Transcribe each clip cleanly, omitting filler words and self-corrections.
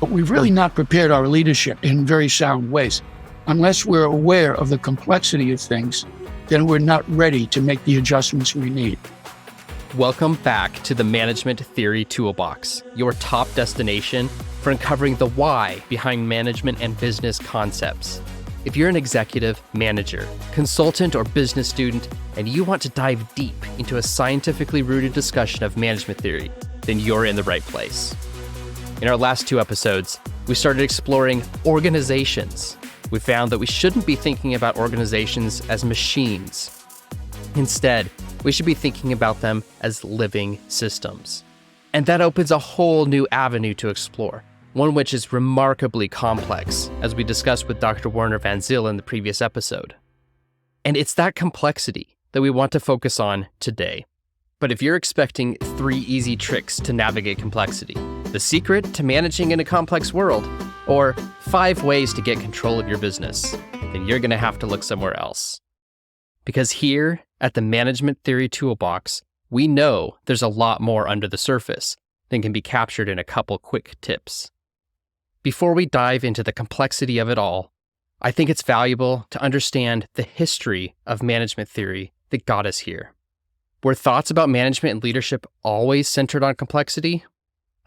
but we've really not prepared our leadership in very sound ways. Unless we're aware of the complexity of things, then we're not ready to make the adjustments we need. Welcome back to the Management Theory Toolbox, your top destination for uncovering the why behind management and business concepts. If you're an executive, manager, consultant, or business student, and you want to dive deep into a scientifically rooted discussion of management theory, then you're in the right place. In our last 2 episodes, we started exploring organizations. We found that we shouldn't be thinking about organizations as machines. Instead, we should be thinking about them as living systems. And that opens a whole new avenue to explore, one which is remarkably complex, as we discussed with Dr. Werner Van Zyl in the previous episode. And it's that complexity that we want to focus on today. But if you're expecting 3 easy tricks to navigate complexity, the secret to managing in a complex world, or 5 ways to get control of your business, then you're going to have to look somewhere else. Because here at the Management Theory Toolbox, we know there's a lot more under the surface than can be captured in a couple quick tips. Before we dive into the complexity of it all, I think it's valuable to understand the history of management theory that got us here. Were thoughts about management and leadership always centered on complexity?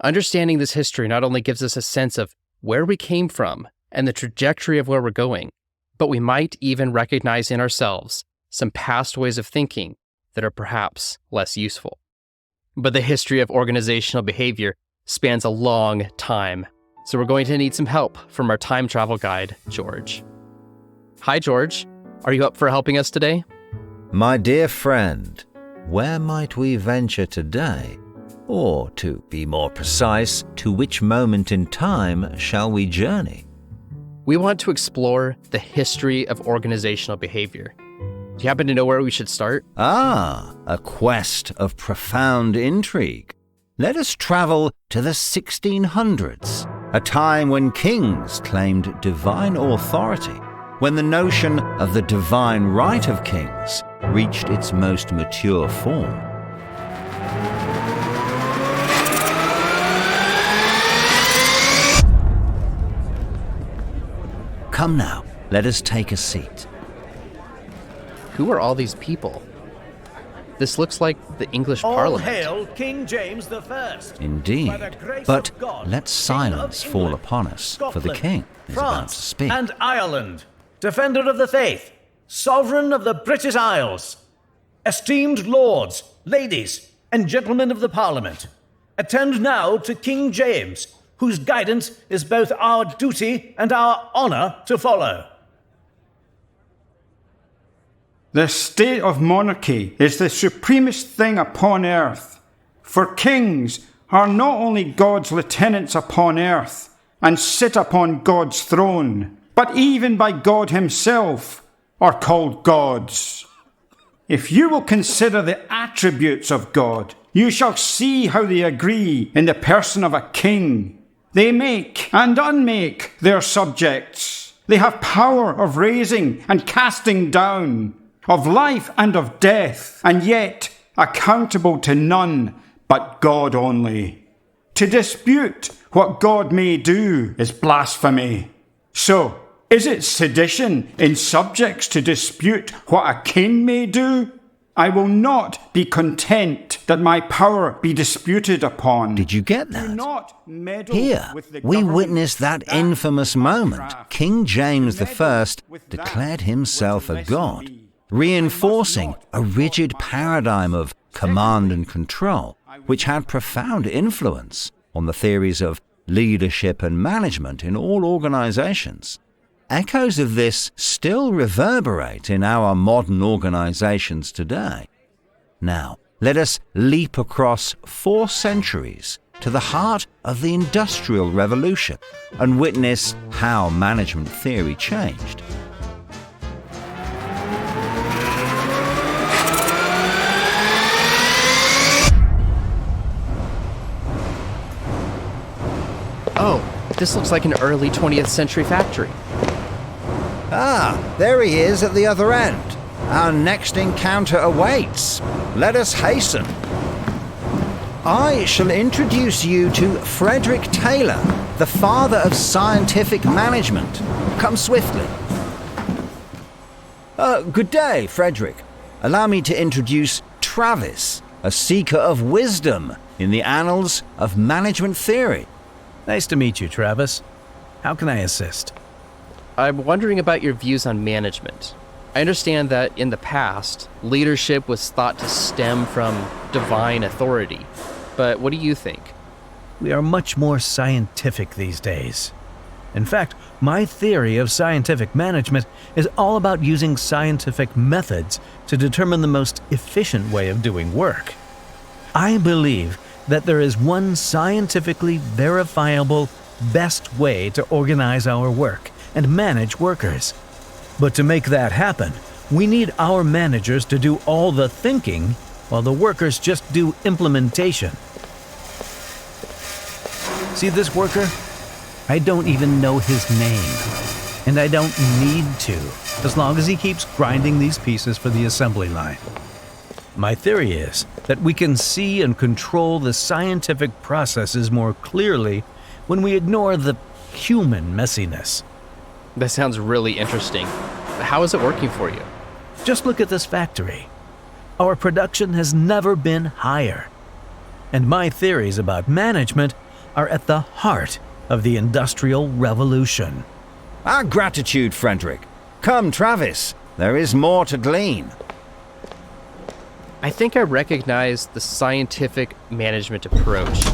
Understanding this history not only gives us a sense of where we came from and the trajectory of where we're going, but we might even recognize in ourselves some past ways of thinking that are perhaps less useful. But the history of organizational behavior spans a long time, so we're going to need some help from our time travel guide, George. Hi, George. Are you up for helping us today? My dear friend, where might we venture today? Or, to be more precise, to which moment in time shall we journey? We want to explore the history of organizational behavior. Do you happen to know where we should start? A quest of profound intrigue. Let us travel to the 1600s, a time when kings claimed divine authority, when the notion of the divine right of kings reached its most mature form. Come now, let us take a seat. Who are all these people? This looks like the English Parliament. All hail King James I. Indeed, but let silence fall upon us, for the king is about to speak. And Ireland, defender of the faith, sovereign of the British Isles, esteemed lords, ladies, and gentlemen of the Parliament, attend now to King James, whose guidance is both our duty and our honour to follow. The state of monarchy is the supremest thing upon earth, for kings are not only God's lieutenants upon earth and sit upon God's throne, but even by God himself are called gods. If you will consider the attributes of God, you shall see how they agree in the person of a king. They make and unmake their subjects. They have power of raising and casting down, of life and of death, and yet accountable to none but God only. To dispute what God may do is blasphemy. So, is it sedition in subjects to dispute what a king may do? I will not be content that my power be disputed upon. Did you get that? Do not meddle Here, with the we government. witnessed that infamous moment. King James I declared himself a god, reinforcing a rigid paradigm of command and control, which had profound influence on the theories of leadership and management in all organizations. Echoes of this still reverberate in our modern organizations today. Now, let us leap across 4 centuries to the heart of the Industrial Revolution and witness how management theory changed. Oh, this looks like an early 20th century factory. Ah, there he is at the other end. Our next encounter awaits. Let us hasten. I shall introduce you to Frederick Taylor, the father of scientific management. Come swiftly. Good day, Frederick. Allow me to introduce Travis, a seeker of wisdom in the annals of management theory. Nice to meet you, Travis. How can I assist? I'm wondering about your views on management. I understand that in the past, leadership was thought to stem from divine authority. But what do you think? We are much more scientific these days. In fact, my theory of scientific management is all about using scientific methods to determine the most efficient way of doing work. I believe that there is one scientifically verifiable best way to organize our work and manage workers. But to make that happen, we need our managers to do all the thinking while the workers just do implementation. See this worker? I don't even know his name, and I don't need to, as long as he keeps grinding these pieces for the assembly line. My theory is that we can see and control the scientific processes more clearly when we ignore the human messiness. That sounds really interesting. How is it working for you? Just look at this factory. Our production has never been higher. And my theories about management are at the heart of the Industrial Revolution. Our gratitude, Frederick. Come, Travis, there is more to glean. I think I recognize the scientific management approach.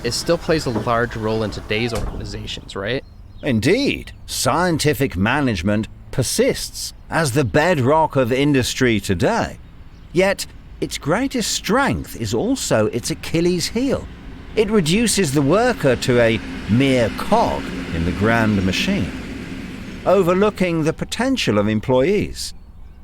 It still plays a large role in today's organizations, right? Indeed, scientific management persists as the bedrock of industry today. Yet, its greatest strength is also its Achilles heel. It reduces the worker to a mere cog in the grand machine, overlooking the potential of employees.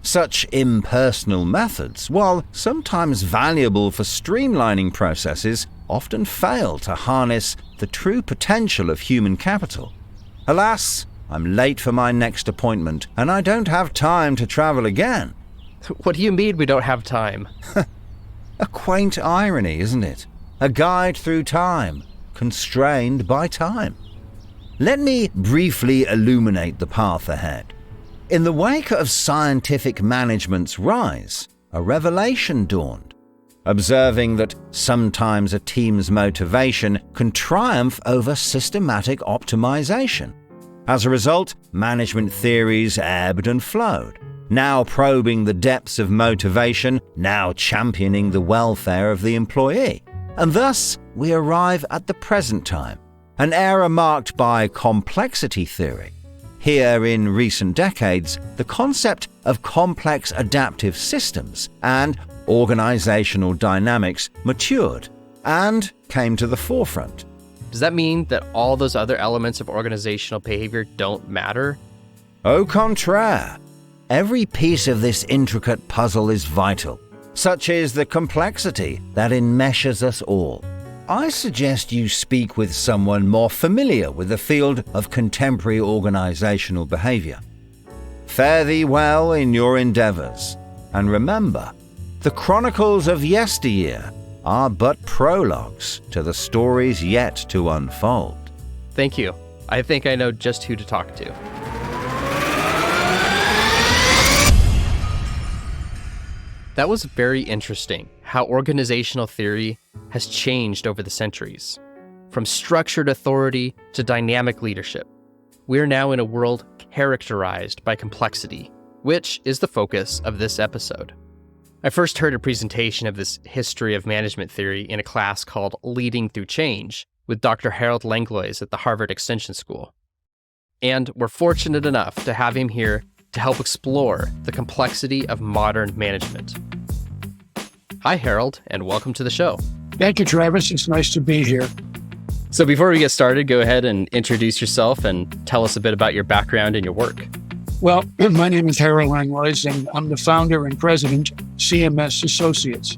Such impersonal methods, while sometimes valuable for streamlining processes, often fail to harness the true potential of human capital. Alas, I'm late for my next appointment, and I don't have time to travel again. What do you mean we don't have time? A quaint irony, isn't it? A guide through time, constrained by time. Let me briefly illuminate the path ahead. In the wake of scientific management's rise, a revelation dawned, observing that sometimes a team's motivation can triumph over systematic optimization. As a result, management theories ebbed and flowed, now probing the depths of motivation, now championing the welfare of the employee. And thus, we arrive at the present time, an era marked by complexity theory. Here in recent decades, the concept of complex adaptive systems and organizational dynamics matured and came to the forefront. Does that mean that all those other elements of organizational behavior don't matter? Au contraire, every piece of this intricate puzzle is vital. Such is the complexity that enmeshes us all. I suggest you speak with someone more familiar with the field of contemporary organizational behavior. Fare thee well in your endeavors, and remember, the chronicles of yesteryear are but prologues to the stories yet to unfold. Thank you. I think I know just who to talk to. That was very interesting, how organizational theory has changed over the centuries. From structured authority to dynamic leadership, we are now in a world characterized by complexity, which is the focus of this episode. I first heard a presentation of this history of management theory in a class called Leading Through Change with Dr. Harold Langlois at the Harvard Extension School. And we're fortunate enough to have him here to help explore the complexity of modern management. Hi, Harold, and welcome to the show. Thank you, Travis. It's nice to be here. So before we get started, go ahead and introduce yourself and tell us a bit about your background and your work. Well, my name is Harold Langlois, and I'm the founder and president of CMS Associates.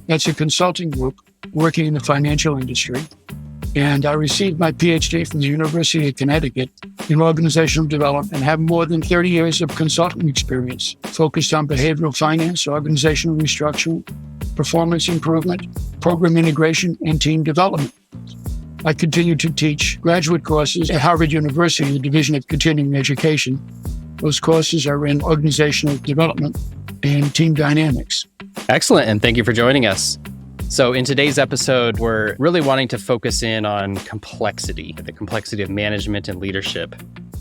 That's a consulting group working in the financial industry. And I received my PhD from the University of Connecticut in organizational development and have more than 30 years of consulting experience focused on behavioral finance, organizational restructuring, performance improvement, program integration, and team development. I continue to teach graduate courses at Harvard University, the Division of Continuing Education. Those courses are in organizational development and team dynamics. Excellent, and thank you for joining us. So in today's episode, we're really wanting to focus in on complexity, the complexity of management and leadership.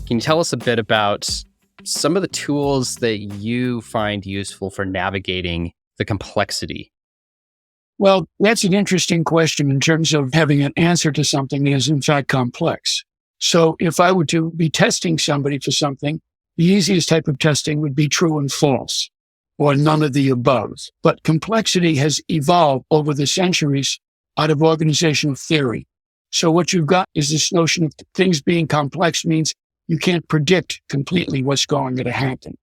Can you tell us a bit about some of the tools that you find useful for navigating the complexity? Well, that's an interesting question in terms of having an answer to something that is in fact complex. So if I were to be testing somebody for something, the easiest type of testing would be true and false, or none of the above. But complexity has evolved over the centuries out of organizational theory. So what you've got is this notion of things being complex means you can't predict completely what's going to happen.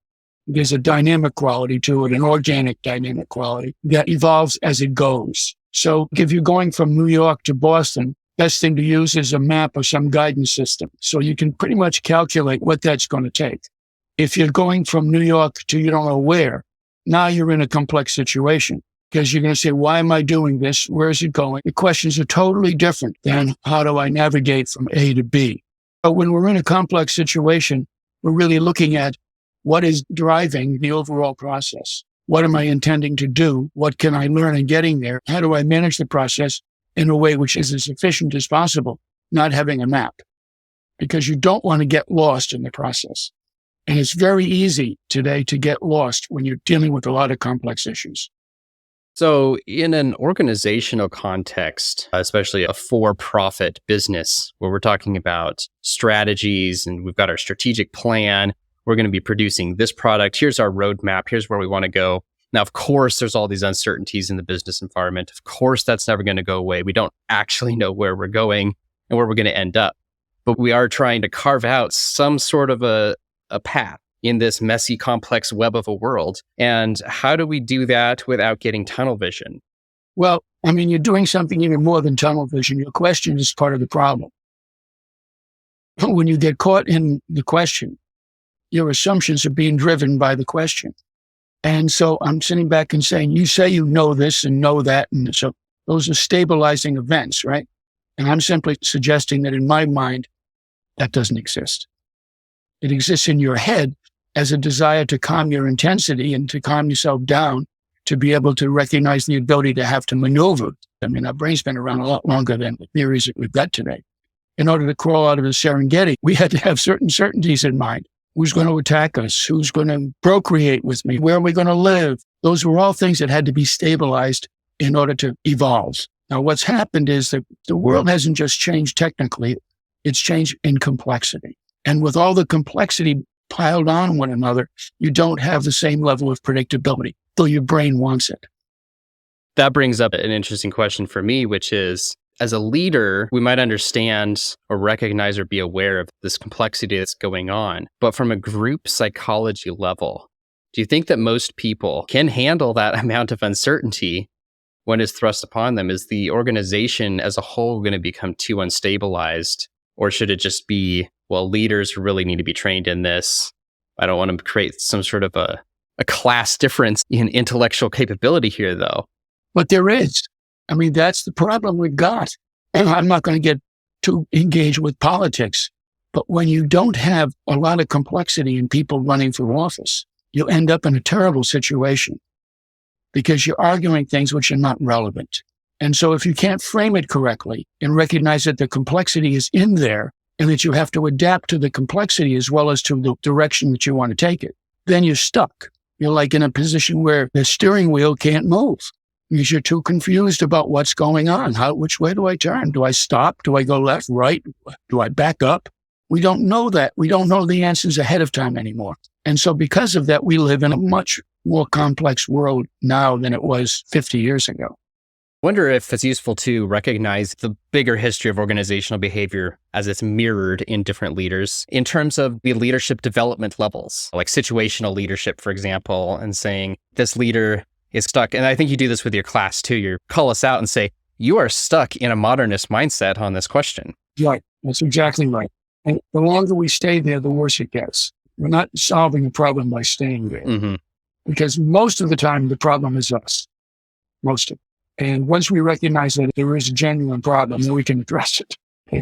There's a dynamic quality to it, an organic dynamic quality that evolves as it goes. So if you're going from New York to Boston, best thing to use is a map or some guidance system. So you can pretty much calculate what that's going to take. If you're going from New York to you don't know where, now you're in a complex situation because you're going to say, why am I doing this? Where is it going? The questions are totally different than how do I navigate from A to B? But when we're in a complex situation, we're really looking at what is driving the overall process? What am I intending to do? What can I learn in getting there? How do I manage the process in a way which is as efficient as possible, not having a map? Because you don't want to get lost in the process. And it's very easy today to get lost when you're dealing with a lot of complex issues. So in an organizational context, especially a for-profit business, where we're talking about strategies and we've got our strategic plan, we're going to be producing this product. Here's our roadmap. Here's where we want to go. Now, of course, there's all these uncertainties in the business environment. Of course, that's never going to go away. We don't actually know where we're going and where we're going to end up. But we are trying to carve out some sort of a path in this messy, complex web of a world. And how do we do that without getting tunnel vision? Well, I mean, you're doing something even more than tunnel vision. Your question is part of the problem. When you get caught in the question, your assumptions are being driven by the question. And so I'm sitting back and saying, you say you know this and know that. And so those are stabilizing events, right? And I'm simply suggesting that in my mind, that doesn't exist. It exists in your head as a desire to calm your intensity and to calm yourself down, to be able to recognize the ability to have to maneuver. I mean, our brain's been around a lot longer than the theories that we've got today. In order to crawl out of the Serengeti, we had to have certain certainties in mind. Who's going to attack us? Who's going to procreate with me? Where are we going to live? Those were all things that had to be stabilized in order to evolve. Now, what's happened is that the world hasn't just changed technically, it's changed in complexity. And with all the complexity piled on one another, you don't have the same level of predictability, though your brain wants it. That brings up an interesting question for me, which is, as a leader, we might understand or recognize or be aware of this complexity that's going on. But from a group psychology level, do you think that most people can handle that amount of uncertainty when it's thrust upon them? Is the organization as a whole going to become too unstabilized? Or should it just be, well, leaders really need to be trained in this? I don't want to create some sort of a class difference in intellectual capability here, though. But there is. I mean, that's the problem we've got. And I'm not going to get too engaged with politics, but when you don't have a lot of complexity in people running for office, you end up in a terrible situation because you're arguing things which are not relevant. And so if you can't frame it correctly and recognize that the complexity is in there and that you have to adapt to the complexity as well as to the direction that you want to take it, then you're stuck. You're like in a position where the steering wheel can't move. Because you're too confused about what's going on. Which way do I turn? Do I stop? Do I go left, right? Do I back up? We don't know that. We don't know the answers ahead of time anymore. And so because of that, we live in a much more complex world now than it was 50 years ago. I wonder if it's useful to recognize the bigger history of organizational behavior as it's mirrored in different leaders in terms of the leadership development levels, like situational leadership, for example, and saying this leader is stuck. And I think you do this with your class too. You call us out and say, you are stuck in a modernist mindset on this question. Right. That's exactly right. And the longer we stay there, the worse it gets. We're not solving the problem by staying there. Mm-hmm. Because most of the time, the problem is us. Most of it. And once we recognize that there is a genuine problem, then we can address it.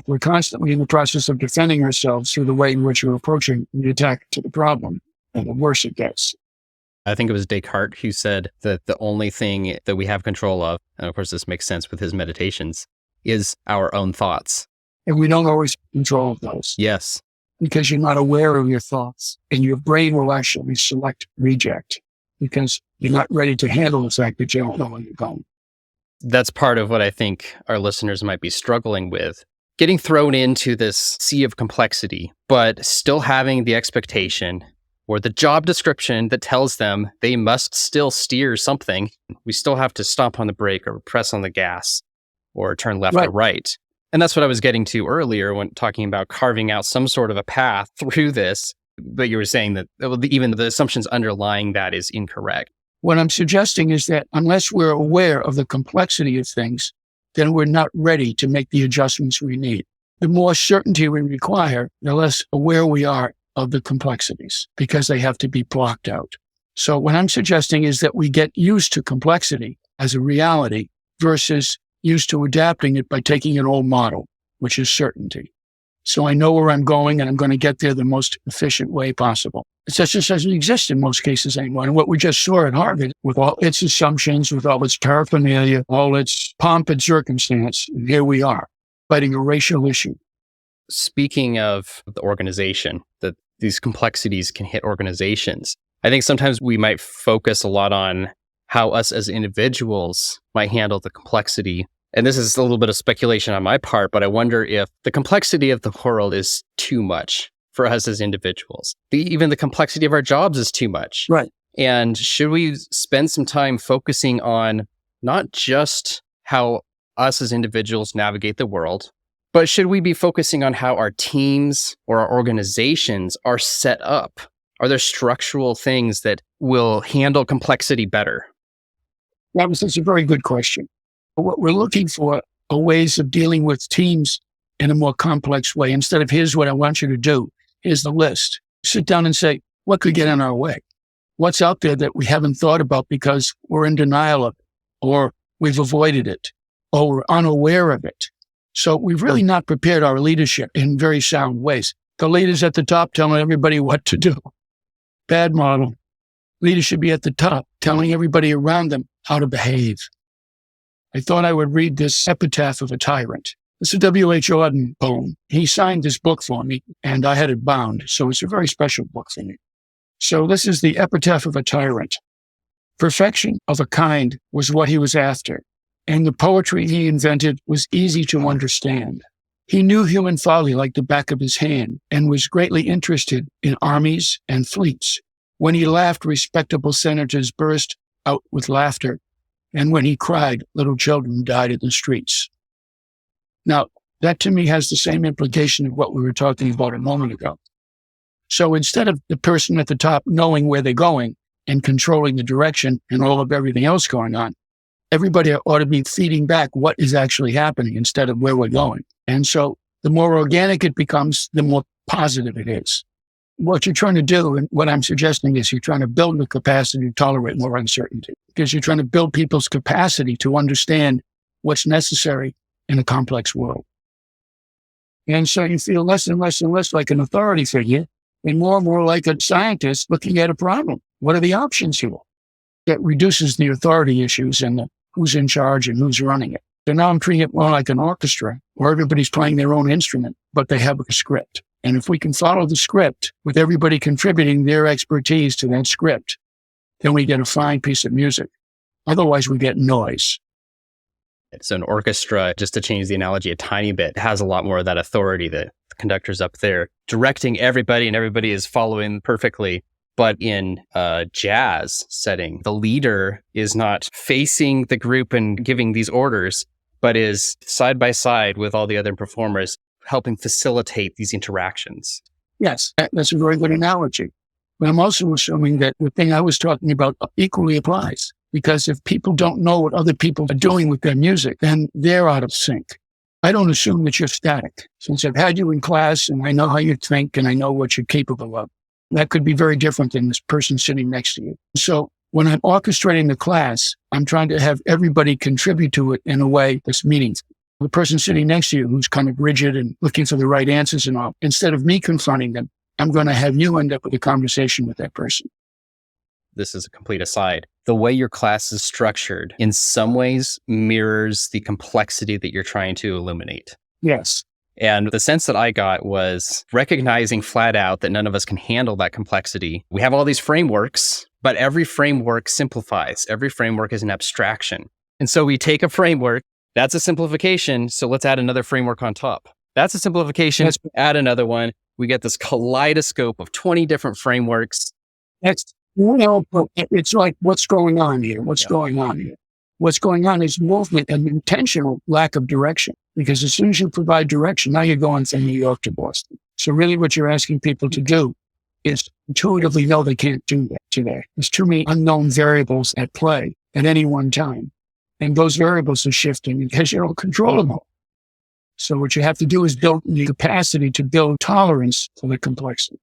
We're constantly in the process of defending ourselves through the way in which we're approaching the attack to the problem, and the worse it gets. I think it was Descartes who said that the only thing that we have control of, and of course this makes sense with his meditations, is our own thoughts. And we don't always control those. Yes. Because you're not aware of your thoughts, and your brain will actually select reject because you're not ready to handle the fact that you don't know where you're going. That's part of what I think our listeners might be struggling with. Getting thrown into this sea of complexity, but still having the expectation or the job description that tells them they must still steer something. We still have to stomp on the brake or press on the gas or turn left or right. And that's what I was getting to earlier when talking about carving out some sort of a path through this. But you were saying that even the assumptions underlying that is incorrect. What I'm suggesting is that unless we're aware of the complexity of things, then we're not ready to make the adjustments we need. The more certainty we require, the less aware we are of the complexities because they have to be blocked out. So what I'm suggesting is that we get used to complexity as a reality versus used to adapting it by taking an old model, which is certainty. So I know where I'm going and I'm going to get there the most efficient way possible. It just doesn't exist in most cases anymore. And what we just saw at Harvard, with all its assumptions, with all its paraphernalia, all its pomp and circumstance, and here we are, fighting a racial issue. Speaking of the organization, that these complexities can hit organizations, I think sometimes we might focus a lot on how us as individuals might handle the complexity. And this is a little bit of speculation on my part, but I wonder if the complexity of the world is too much for us as individuals. Even the complexity of our jobs is too much. Right. And should we spend some time focusing on not just how us as individuals navigate the world, but should we be focusing on how our teams or our organizations are set up? Are there structural things that will handle complexity better? That's a very good question. What we're looking for are ways of dealing with teams in a more complex way. Instead of, here's what I want you to do, here's the list. Sit down and say, what could get in our way? What's out there that we haven't thought about because we're in denial of it, or we've avoided it, or we're unaware of it? So we've really not prepared our leadership in very sound ways. The leaders at the top telling everybody what to do. Bad model. Leaders should be at the top telling everybody around them how to behave. I thought I would read this epitaph of a tyrant. It's a W.H. Auden poem. He signed this book for me, and I had it bound, so it's a very special book for me. So this is the epitaph of a tyrant. Perfection of a kind was what he was after, and the poetry he invented was easy to understand. He knew human folly like the back of his hand, and was greatly interested in armies and fleets. When he laughed, respectable senators burst out with laughter. And when he cried, little children died in the streets. Now, that to me has the same implication of what we were talking about a moment ago. So instead of the person at the top knowing where they're going and controlling the direction and all of everything else going on, everybody ought to be feeding back what is actually happening instead of where we're going. And so the more organic it becomes, the more positive it is. What you're trying to do, and what I'm suggesting is you're trying to build the capacity to tolerate more uncertainty, because you're trying to build people's capacity to understand what's necessary in a complex world. And so you feel less and less and less like an authority figure and more like a scientist looking at a problem. What are the options here? That reduces the authority issues and the who's in charge and who's running it. So now I'm treating it more like an orchestra where everybody's playing their own instrument, but they have a script. And if we can follow the script with everybody contributing their expertise to that script, then we get a fine piece of music. Otherwise, we get noise. So an orchestra, just to change the analogy a tiny bit, has a lot more of that authority. The conductor's up there directing everybody and everybody is following perfectly. But in a jazz setting, the leader is not facing the group and giving these orders, but is side by side with all the other performers, helping facilitate these interactions. Yes, that's a very good analogy. But I'm also assuming that the thing I was talking about equally applies. Because if people don't know what other people are doing with their music, then they're out of sync. I don't assume that you're static. Since I've had you in class and I know how you think and I know what you're capable of, that could be very different than this person sitting next to you. So when I'm orchestrating the class, I'm trying to have everybody contribute to it in a way that's meaningful. the person sitting next to you who's kind of rigid and looking for the right answers and all, instead of me confronting them, I'm going to have you end up with a conversation with that person. This is a complete aside. The way your class is structured in some ways mirrors the complexity that you're trying to illuminate. Yes. And the sense that I got was recognizing flat out that none of us can handle that complexity. We have all these frameworks, but every framework simplifies. Every framework is an abstraction. And so we take a framework, that's a simplification, so let's add another framework on top. That's a simplification, let's add another one. We get this kaleidoscope of 20 different frameworks. It's like, what's going on here? What's going on here? What's going on is movement and intentional lack of direction. Because as soon as you provide direction, now you're going from New York to Boston. So really what you're asking people to do is intuitively know they can't do that today. There's too many unknown variables at play at any one time. And those variables are shifting because you don't control them all. So what you have to do is build the capacity to build tolerance for the complexity.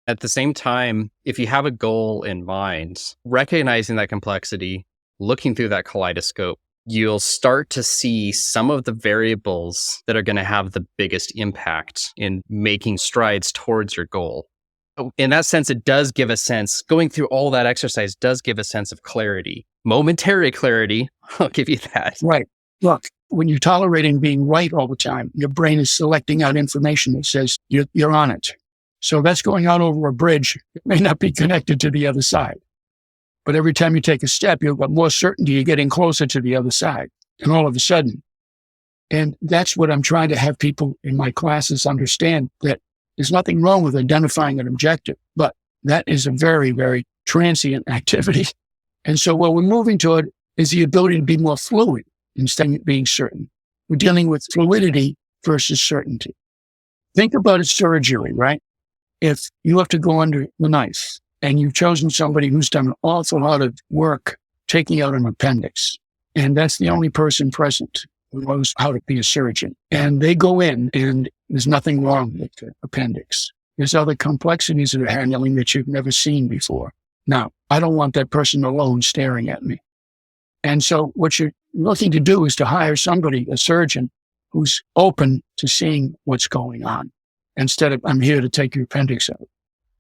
At the same time, if you have a goal in mind, recognizing that complexity, looking through that kaleidoscope, you'll start to see some of the variables that are going to have the biggest impact in making strides towards your goal. In that sense, it does give a sense, going through all that exercise does give a sense of clarity. Momentary clarity, I'll give you that. Right. Look, when you're tolerating being right all the time, your brain is selecting out information that says you're on it. So that's going out over a bridge. It may not be connected to the other side. But every time you take a step, you've got more certainty you're getting closer to the other side. And all of a sudden, and that's what I'm trying to have people in my classes understand, that there's nothing wrong with identifying an objective, but that is a very, very transient activity. And so what we're moving toward is the ability to be more fluid instead of being certain. We're dealing with fluidity versus certainty. Think about a surgery, right? If you have to go under the knife, and you've chosen somebody who's done an awful lot of work taking out an appendix. And that's the only person present who knows how to be a surgeon. And they go in and there's nothing wrong with the appendix. There's other complexities that are handling that you've never seen before. Now, I don't want that person alone staring at me. And so what you're looking to do is to hire somebody, a surgeon, who's open to seeing what's going on instead of, I'm here to take your appendix out.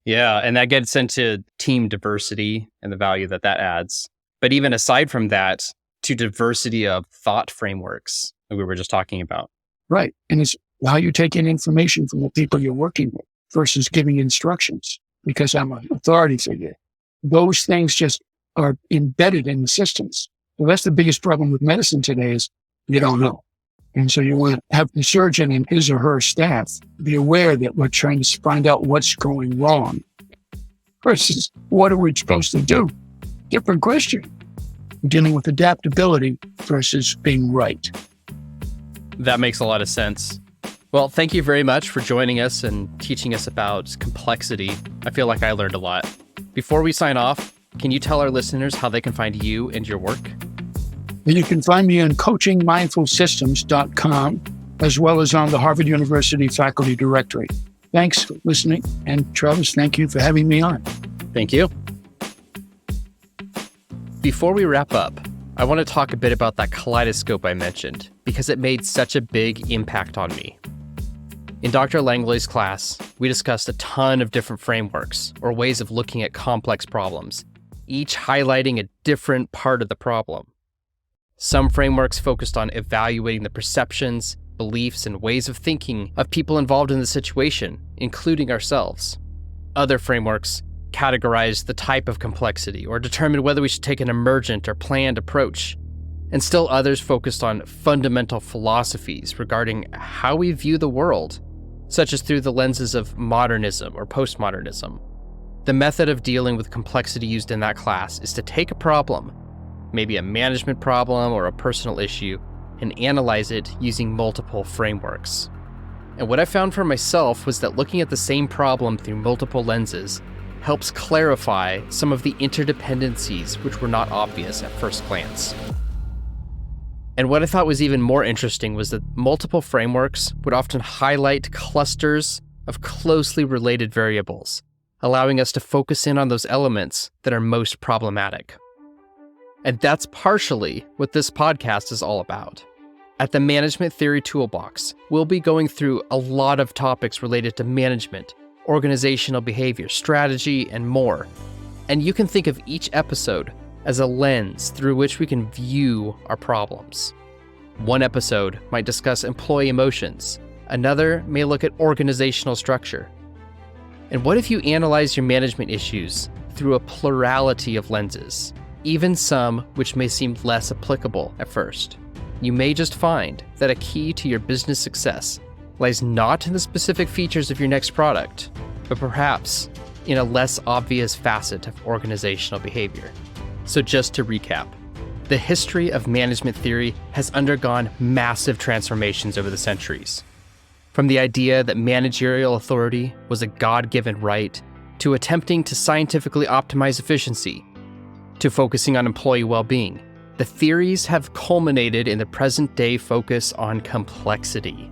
Yeah, and that gets into team diversity and the value that adds. But even aside from that, to diversity of thought frameworks that we were just talking about. Right. And it's how you take in information from the people you're working with versus giving instructions, because I'm an authority figure. Those things just are embedded in the systems. So that's the biggest problem with medicine today is you don't know. And so you want to have the surgeon and his or her staff be aware that we're trying to find out what's going wrong versus what are we supposed to do? Different question. We're dealing with adaptability versus being right. That makes a lot of sense. Well, thank you very much for joining us and teaching us about complexity. I feel like I learned a lot. Before we sign off, can you tell our listeners how they can find you and your work? You can find me on coachingmindfulsystems.com, as well as on the Harvard University faculty directory. Thanks for listening. And Travis, thank you for having me on. Thank you. Before we wrap up, I want to talk a bit about that kaleidoscope I mentioned, because it made such a big impact on me. In Dr. Langlois' class, we discussed a ton of different frameworks or ways of looking at complex problems, each highlighting a different part of the problem. Some frameworks focused on evaluating the perceptions, beliefs, and ways of thinking of people involved in the situation, including ourselves. Other frameworks categorized the type of complexity or determined whether we should take an emergent or planned approach. And still others focused on fundamental philosophies regarding how we view the world, such as through the lenses of modernism or postmodernism. The method of dealing with complexity used in that class is to take a problem, maybe a management problem or a personal issue, and analyze it using multiple frameworks. And what I found for myself was that looking at the same problem through multiple lenses helps clarify some of the interdependencies which were not obvious at first glance. And what I thought was even more interesting was that multiple frameworks would often highlight clusters of closely related variables, allowing us to focus in on those elements that are most problematic. And that's partially what this podcast is all about. At the Management Theory Toolbox, we'll be going through a lot of topics related to management, organizational behavior, strategy, and more. And you can think of each episode as a lens through which we can view our problems. One episode might discuss employee emotions. Another may look at organizational structure. And what if you analyze your management issues through a plurality of lenses, even some which may seem less applicable at first? You may just find that a key to your business success lies not in the specific features of your next product, but perhaps in a less obvious facet of organizational behavior. So just to recap, the history of management theory has undergone massive transformations over the centuries. From the idea that managerial authority was a God-given right, to attempting to scientifically optimize efficiency, to focusing on employee well-being, the theories have culminated in the present-day focus on complexity.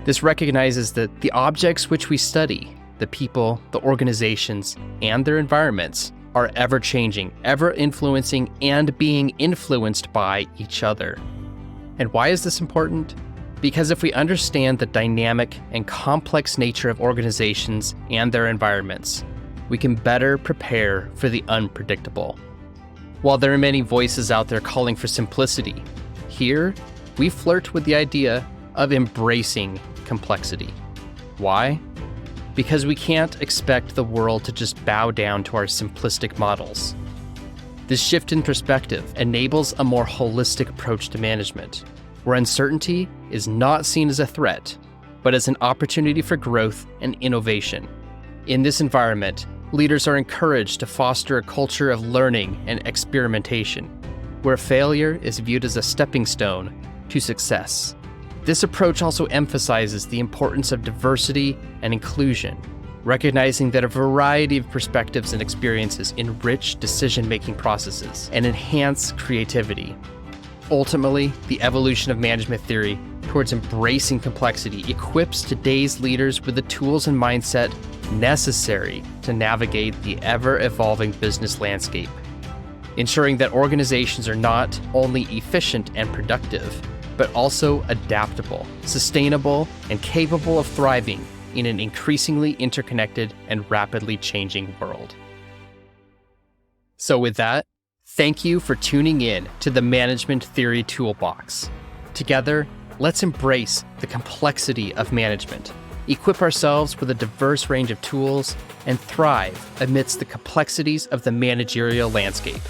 This recognizes that the objects which we study, the people, the organizations, and their environments, are ever-changing, ever-influencing, and being influenced by each other. And why is this important? Because if we understand the dynamic and complex nature of organizations and their environments, we can better prepare for the unpredictable. While there are many voices out there calling for simplicity, here we flirt with the idea of embracing complexity. Why? Because we can't expect the world to just bow down to our simplistic models. This shift in perspective enables a more holistic approach to management, where uncertainty is not seen as a threat, but as an opportunity for growth and innovation. In this environment, leaders are encouraged to foster a culture of learning and experimentation, where failure is viewed as a stepping stone to success. This approach also emphasizes the importance of diversity and inclusion, recognizing that a variety of perspectives and experiences enrich decision-making processes and enhance creativity. Ultimately, the evolution of management theory towards embracing complexity equips today's leaders with the tools and mindset necessary to navigate the ever-evolving business landscape, ensuring that organizations are not only efficient and productive, but also adaptable, sustainable, and capable of thriving in an increasingly interconnected and rapidly changing world. So with that, thank you for tuning in to the Management Theory Toolbox. Together, let's embrace the complexity of management, equip ourselves with a diverse range of tools, and thrive amidst the complexities of the managerial landscape.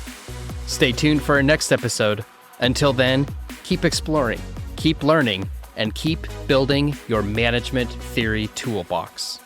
Stay tuned for our next episode. Until then, keep exploring, keep learning, and keep building your management theory toolbox.